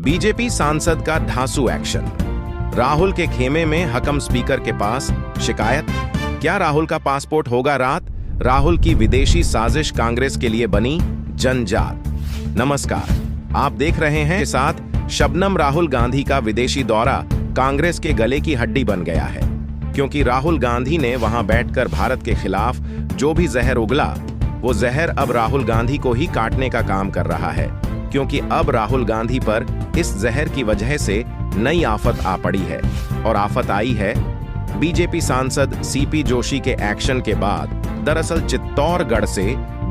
BJP सांसद का धांसू action. Rahul के खेमे में हकम स्पीकर के पास शिकायत। क्या राहुल का पासपोर्ट होगा रात? राहुल की विदेशी साजिश कांग्रेस के लिए बनी जंजाल। नमस्कार, आप देख रहे हैं के साथ शबनम। राहुल गांधी का विदेशी दौरा कांग्रेस के गले की हड्डी बन गया है, क्योंकि राहुल गांधी ने वहां बैठकर भारत के खिलाफ जो भी जहर उगला, वो जहर अब राहुल गांधी को ही काटने का काम कर रहा है, क्योंकि अब राहुल गांधी पर इस जहर की वजह से नई आफत आ पड़ी है। और आफत आई है बीजेपी सांसद सीपी जोशी के एक्शन के बाद। दरअसल चित्तौड़गढ़ से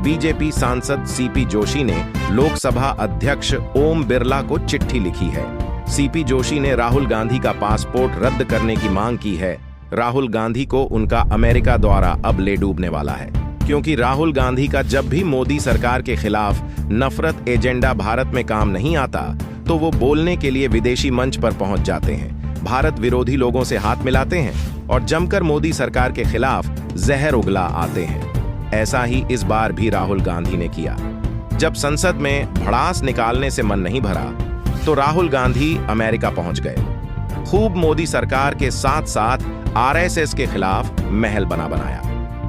बीजेपी सांसद सीपी जोशी ने लोकसभा अध्यक्ष ओम बिरला को चिट्ठी लिखी है। सीपी जोशी ने राहुल गांधी का पासपोर्ट रद्द करने की मांग की है। राहुल गांधी को उनका अमेरिका दौरा अब ले डूबने वाला है, क्योंकि राहुल गांधी का जब भी मोदी सरकार के खिलाफ नफरत एजेंडा भारत में काम नहीं आता, तो वो बोलने के लिए विदेशी मंच पर पहुंच जाते हैं, भारत विरोधी लोगों से हाथ मिलाते हैं और जमकर मोदी सरकार के खिलाफ जहर उगला आते हैं। ऐसा ही इस बार भी राहुल गांधी ने किया। जब संसद में भड़ास निकालने से मन नहीं भरा, तो राहुल गांधी अमेरिका पहुंच गए। खूब मोदी सरकार के साथ साथ आरएसएस के खिलाफ महल बनाया,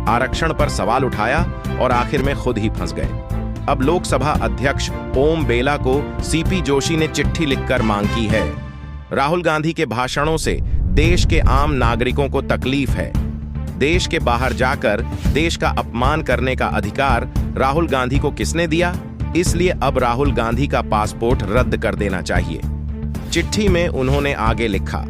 आरक्षण पर सवाल उठाया और आखिर में खुद ही फंस गए। अब लोकसभा अध्यक्ष ओम बिरला को सीपी जोशी ने चिट्ठी लिखकर मांग की है। राहुल गांधी के भाषणों से देश के आम नागरिकों को तकलीफ है। देश के बाहर जाकर देश का अपमान करने का अधिकार राहुल गांधी को किसने दिया? इसलिए अब राहुल गांधी का पासपोर्ट रद्द कर देना चाहिए। चिट्ठी में उन्होंने आगे लिखा,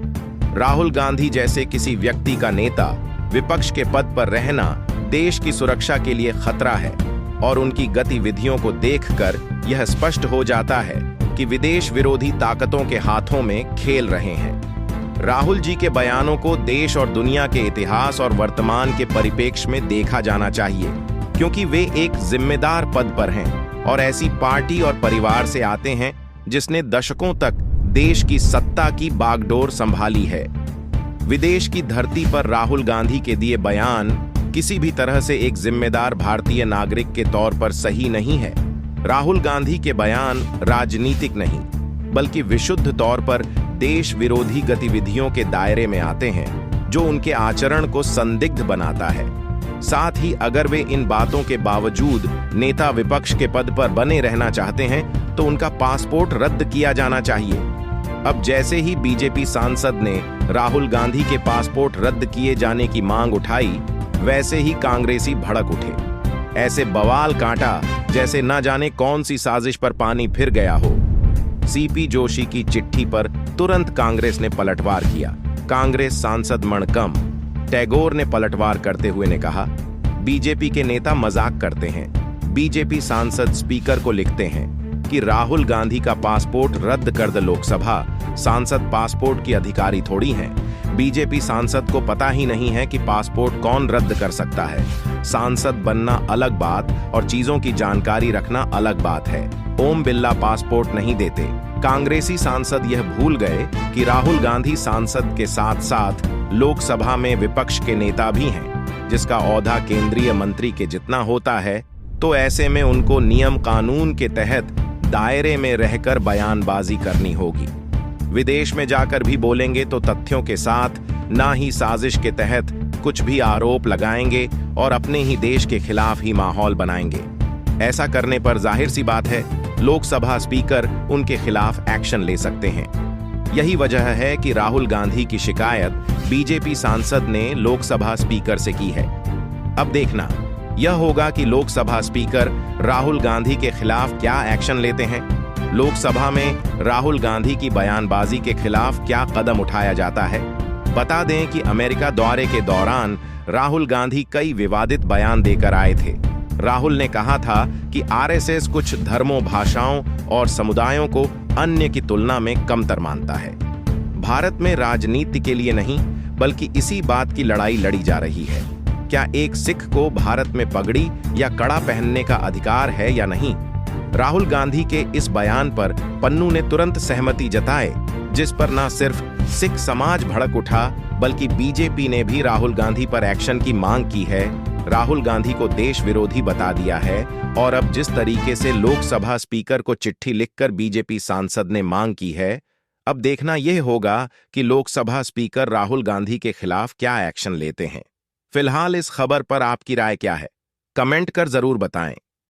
राहुल गांधी जैसे किसी व्यक्ति का नेता विपक्ष के पद पर रहना देश की सुरक्षा के लिए खतरा है, और उनकी गतिविधियों को देखकर यह स्पष्ट हो जाता है कि विदेश विरोधी ताकतों के हाथों में खेल रहे हैं। राहुल जी के बयानों को देश और दुनिया के इतिहास और वर्तमान के परिप्रेक्ष्य में देखा जाना चाहिए, क्योंकि वे एक जिम्मेदार पद पर हैं और ऐसी पार्टी और परिवार से आते हैं जिसने दशकों तक देश की सत्ता की बागडोर संभाली है। विदेश की धरती पर राहुल गांधी के दिए बयान किसी भी तरह से एक जिम्मेदार भारतीय नागरिक के तौर पर सही नहीं है। राहुल गांधी के बयान राजनीतिक नहीं, बल्कि विशुद्ध तौर पर देश विरोधी गतिविधियों के दायरे में आते हैं, जो उनके आचरण को संदिग्ध बनाता है। साथ ही अगर वे इन बातों के बावजूद नेता विपक्ष के पद पर बने रहना चाहते हैं, तो उनका पासपोर्ट रद्द किया जाना चाहिए। अब जैसे ही बीजेपी सांसद ने राहुल गांधी के पासपोर्ट रद्द किए जाने की मांग उठाई, वैसे ही कांग्रेसी भड़क उठे। ऐसे बवाल काटा जैसे न जाने कौन सी साजिश पर पानी फिर गया हो। सीपी जोशी की चिट्ठी पर तुरंत कांग्रेस ने पलटवार किया। कांग्रेस सांसद मणकम टैगोर ने पलटवार करते हुए ने कहा, बीजेपी के नेता मजाक करते हैं। बीजेपी सांसद स्पीकर को लिखते हैं कि राहुल गांधी का पासपोर्ट रद्द कर दे। लोकसभा सांसद पासपोर्ट की अधिकारी थोड़ी हैं। बीजेपी सांसद को पता ही नहीं है कि पासपोर्ट कौन रद्द कर सकता है। सांसद बनना अलग बात और चीजों की जानकारी रखना अलग बात है। ओम बिरला पासपोर्ट नहीं देते। कांग्रेसी सांसद यह भूल गए कि राहुल गांधी सांसद के साथ साथ लोकसभा में विपक्ष के नेता भी हैं, जिसका औहदा केंद्रीय मंत्री के जितना होता है। तो ऐसे में उनको नियम कानून के तहत दायरे में रहकर बयानबाजी करनी होगी। विदेश में जाकर भी बोलेंगे तो तथ्यों के साथ, ना ही साजिश के तहत कुछ भी आरोप लगाएंगे और अपने ही देश के खिलाफ ही माहौल बनाएंगे। ऐसा करने पर जाहिर सी बात है, लोकसभा स्पीकर उनके खिलाफ एक्शन ले सकते हैं। यही वजह है कि राहुल गांधी की शिकायत बीजेपी सांसद ने लोकसभा स्पीकर से की है। अब देखना यह होगा कि लोकसभा स्पीकर राहुल गांधी के खिलाफ क्या एक्शन लेते हैं। लोकसभा में राहुल गांधी की बयानबाजी के खिलाफ क्या कदम उठाया जाता है। बता दें कि अमेरिका दौरे के दौरान राहुल गांधी कई विवादित बयान देकर आए थे। राहुल ने कहा था कि आरएसएस कुछ धर्मों, भाषाओं और समुदायों को अन्य की तुलना में कमतर मानता है। भारत में राजनीति के लिए नहीं, बल्कि इसी बात की लड़ाई लड़ी जा रही है। क्या एक सिख को भारत में पगड़ी या कड़ा पहनने का अधिकार है या नहीं? राहुल गांधी के इस बयान पर पन्नू ने तुरंत सहमति जताई, जिस पर न सिर्फ सिख समाज भड़क उठा, बल्कि बीजेपी ने भी राहुल गांधी पर एक्शन की मांग की है। राहुल गांधी को देश विरोधी बता दिया है और अब जिस तरीके से लोकसभा स्पीकर को चिट्ठी लिखकर बीजेपी सांसद ने मांग की है, अब देखना यह होगा कि लोकसभा स्पीकर राहुल गांधी के खिलाफ क्या एक्शन लेते हैं। फिलहाल इस खबर पर आपकी राय क्या है? कमेंट कर जरूर बताएं।